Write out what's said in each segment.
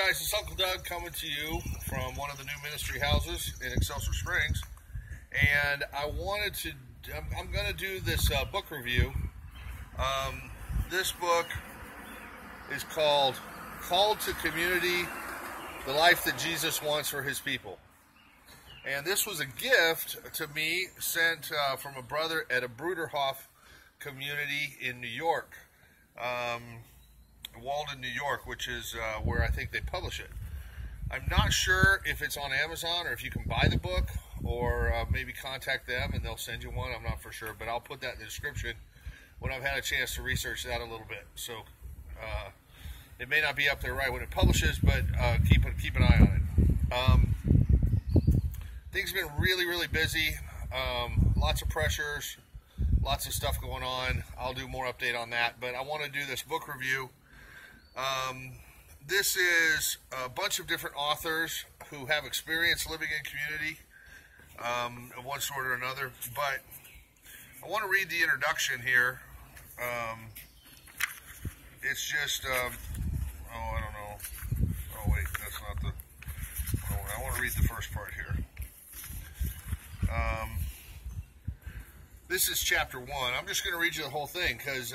guys, it's Uncle Doug coming to you from one of the new ministry houses in Excelsior Springs, and I'm going to do this book review. This book is called Called to Community, The Life That Jesus Wants for His People. And this was a gift to me sent from a brother at a Bruderhof community in New York. Walden, New York, which is where I think they publish it. I'm not sure if it's on Amazon or if you can buy the book, or maybe contact them and they'll send you one. I'm not for sure, but I'll put that in the description when I've had a chance to research that a little bit. So it may not be up there right when it publishes, but keep an eye on it. Things have been really busy. Lots of pressures, lots of stuff going on. I'll do more update on that, but I want to do this book review. This is a bunch of different authors who have experience living in community of one sort or another, but I want to read the introduction here. It's just, I don't know. Oh wait, that's not the, I want to read the first part here. This is chapter 1. I'm just going to read you the whole thing because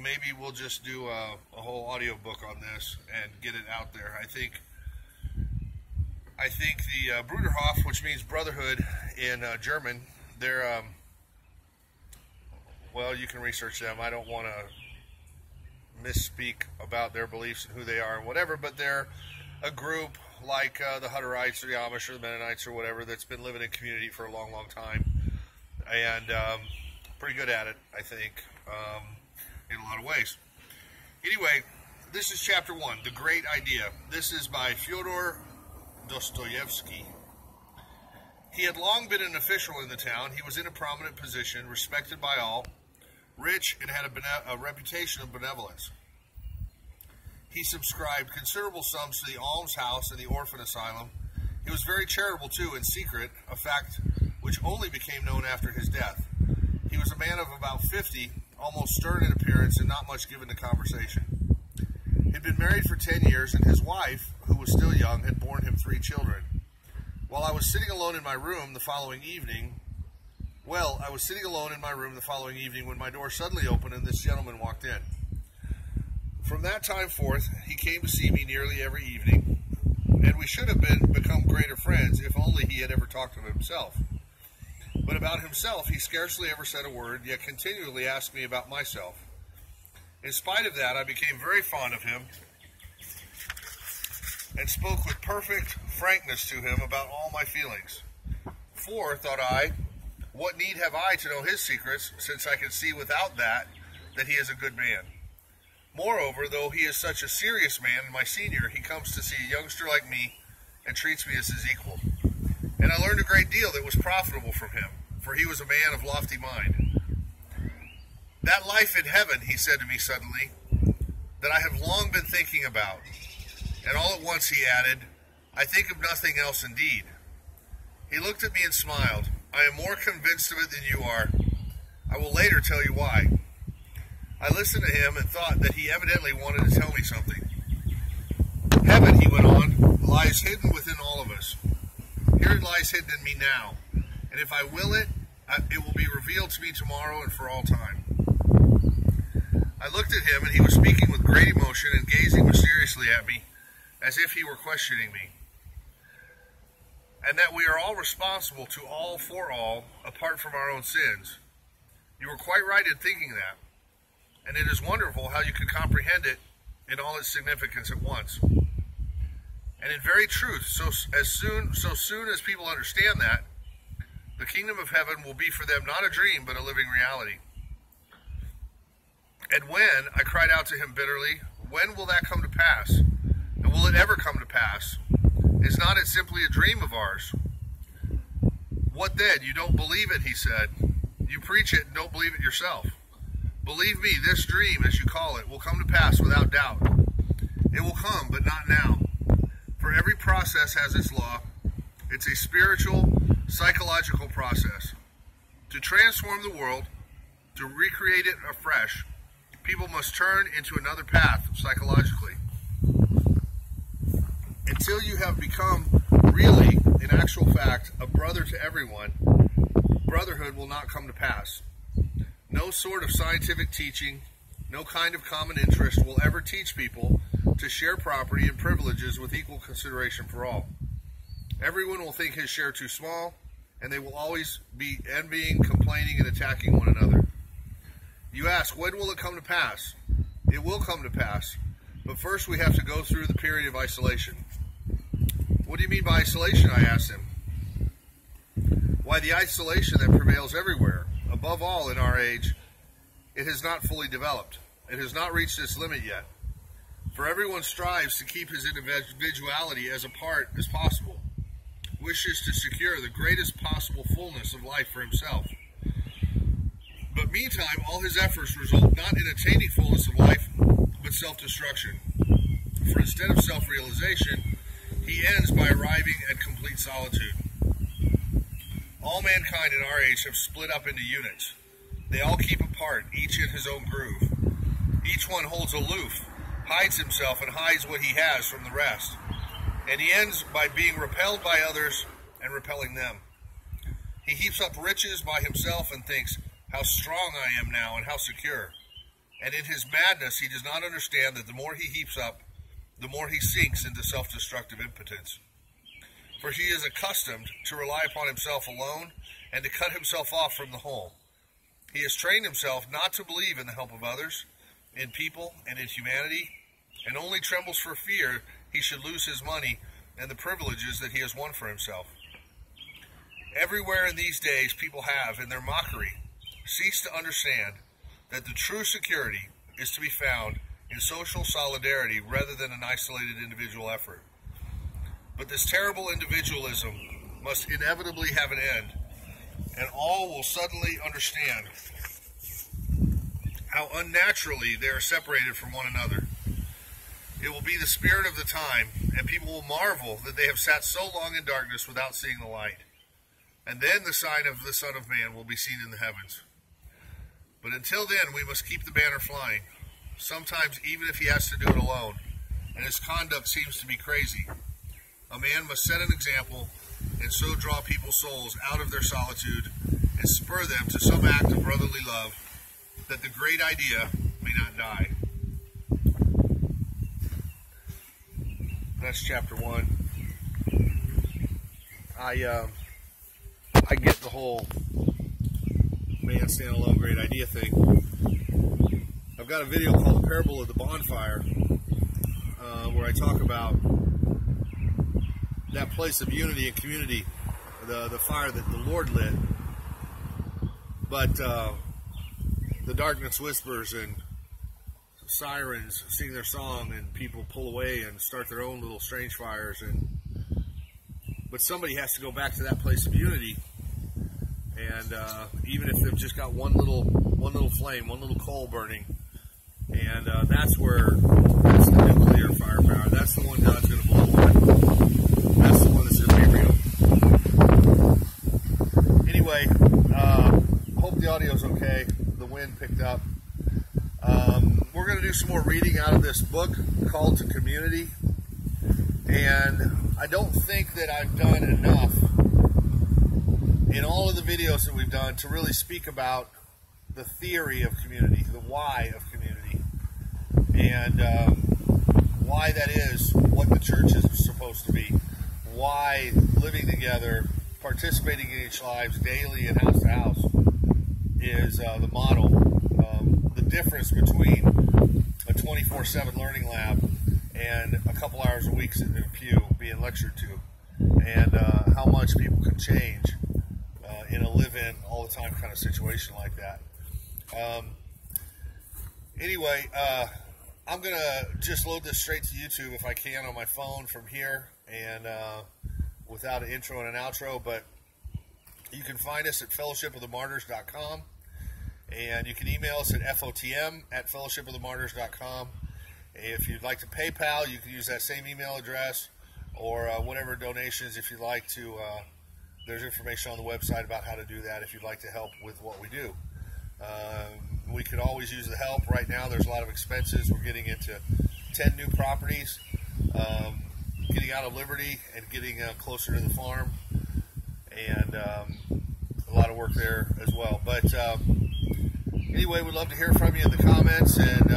maybe we'll just do a whole audio book on this and get it out there. I think the Bruderhof, which means brotherhood in German, they're, well, you can research them. I don't want to misspeak about their beliefs and who they are and whatever, but they're a group like the Hutterites or the Amish or the Mennonites or whatever that's been living in community for a long time, and pretty good at it, I think. In a lot of ways. Anyway, this is chapter 1, The Great Idea. This is by Fyodor Dostoevsky. He had long been an official in the town. He was in a prominent position, respected by all, rich, and had a reputation of benevolence. He subscribed considerable sums to the almshouse and the orphan asylum. He was very charitable, too, in secret, a fact which only became known after his death. He was a man of about 50, almost stern in appearance and not much given to conversation. He'd been married for 10 years, and his wife, who was still young, had borne him 3 children. While I was sitting alone in my room the following evening, when my door suddenly opened and this gentleman walked in. From that time forth, he came to see me nearly every evening, and we should have become greater friends if only he had ever talked of himself. But about himself, he scarcely ever said a word, yet continually asked me about myself. In spite of that, I became very fond of him and spoke with perfect frankness to him about all my feelings. For, thought I, what need have I to know his secrets, since I can see without that he is a good man? Moreover, though he is such a serious man and my senior, he comes to see a youngster like me and treats me as his equal. And I learned a great deal that was profitable from him, for he was a man of lofty mind. That life in heaven, he said to me suddenly, that I have long been thinking about. And all at once he added, I think of nothing else indeed. He looked at me and smiled. I am more convinced of it than you are. I will later tell you why. I listened to him and thought that he evidently wanted to tell me something. Heaven, he went on, lies hidden within all of us. Here it lies hidden in me now, and if I will it, it will be revealed to me tomorrow and for all time. I looked at him, and he was speaking with great emotion and gazing mysteriously at me, as if he were questioning me. And that we are all responsible to all for all, apart from our own sins. You were quite right in thinking that, and it is wonderful how you can comprehend it in all its significance at once. And in very truth, so soon as people understand that, the kingdom of heaven will be for them not a dream, but a living reality. And when, I cried out to him bitterly, when will that come to pass? And will it ever come to pass? Is not it simply a dream of ours? What then? You don't believe it, he said. You preach it and don't believe it yourself. Believe me, this dream, as you call it, will come to pass without doubt. It will come, but not now. For every process has its law. It's a spiritual, psychological process. To transform the world, to recreate it afresh, people must turn into another path psychologically. until you have become really, in actual fact, a brother to everyone, brotherhood will not come to pass. No sort of scientific teaching, no kind of common interest will ever teach people to share property and privileges with equal consideration for all. Everyone will think his share too small, and they will always be envying, complaining, and attacking one another. You ask, when will it come to pass? It will come to pass, but first we have to go through the period of isolation. What do you mean by isolation? I asked him. Why, the isolation that prevails everywhere. Above all, in our age, it has not fully developed. It has not reached its limit yet. For everyone strives to keep his individuality as apart as possible, wishes to secure the greatest possible fullness of life for himself. But meantime, all his efforts result not in attaining fullness of life, but self-destruction. For instead of self-realization, he ends by arriving at complete solitude. All mankind in our age have split up into units. They all keep apart, each in his own groove. Each one holds aloof, hides himself, and hides what he has from the rest. And he ends by being repelled by others and repelling them. He heaps up riches by himself and thinks, how strong I am now and how secure. And in his madness, he does not understand that the more he heaps up, the more he sinks into self-destructive impotence. For he is accustomed to rely upon himself alone and to cut himself off from the whole. He has trained himself not to believe in the help of others, in people, and in humanity, and only trembles for fear he should lose his money and the privileges that he has won for himself. Everywhere in these days, people have, in their mockery, ceased to understand that the true security is to be found in social solidarity rather than an isolated individual effort. But this terrible individualism must inevitably have an end, and all will suddenly understand how unnaturally they are separated from one another. It will be the spirit of the time, and people will marvel that they have sat so long in darkness without seeing the light. And then the sign of the Son of Man will be seen in the heavens. But until then, we must keep the banner flying, sometimes even if he has to do it alone, and his conduct seems to be crazy. A man must set an example and so draw people's souls out of their solitude and spur them to some act of brotherly love, that the great idea may not die. That's chapter 1. I get the whole man stand alone great idea thing. I've got a video called The Parable of the Bonfire, where I talk about that place of unity and community, the fire that the Lord lit. But the darkness whispers and sirens sing their song, and people pull away and start their own little strange fires. But somebody has to go back to that place of unity, and even if they've just got one little flame, one little coal burning, and that's the nuclear firepower. That's the one God's going to blow away. That's the one that's going to be real. Anyway, hope the audio's okay. The wind picked up. We're going to do some more reading out of this book, Called to Community. And I don't think that I've done enough in all of the videos that we've done to really speak about the theory of community, the why of community, and why that is what the church is supposed to be, why living together, participating in each lives daily and house to house is the model. The difference between a 24/7 learning lab and a couple hours a week sitting in a pew being lectured to, and how much people can change in a live-in all the time kind of situation like that. Anyway, I'm going to just load this straight to YouTube if I can on my phone from here, and without an intro and an outro, but you can find us at fellowshipofthemartyrs.com, and you can email us at fotm@fellowshipofthemartyrs.com. If you'd like to PayPal, you can use that same email address, or whatever donations if you'd like to. There's information on the website about how to do that if you'd like to help with what we do. We could always use the help. Right now there's a lot of expenses. We're getting into 10 new properties. getting out of Liberty and getting closer to the farm, and a lot of work there as well. But anyway, we'd love to hear from you in the comments and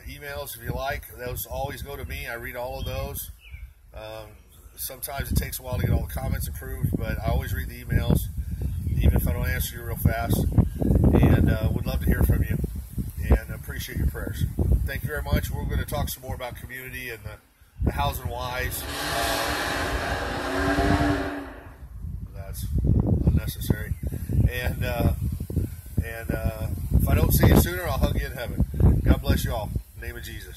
emails if you like. Those always go to me. I read all of those. Sometimes it takes a while to get all the comments approved, but I always read the emails, even if I don't answer you real fast. And would love to hear from you, and appreciate your prayers. Thank you very much. We're going to talk some more about community and the hows and whys. That's unnecessary. And if I don't see you sooner, I'll hug you in heaven. God bless you all. In the name of Jesus.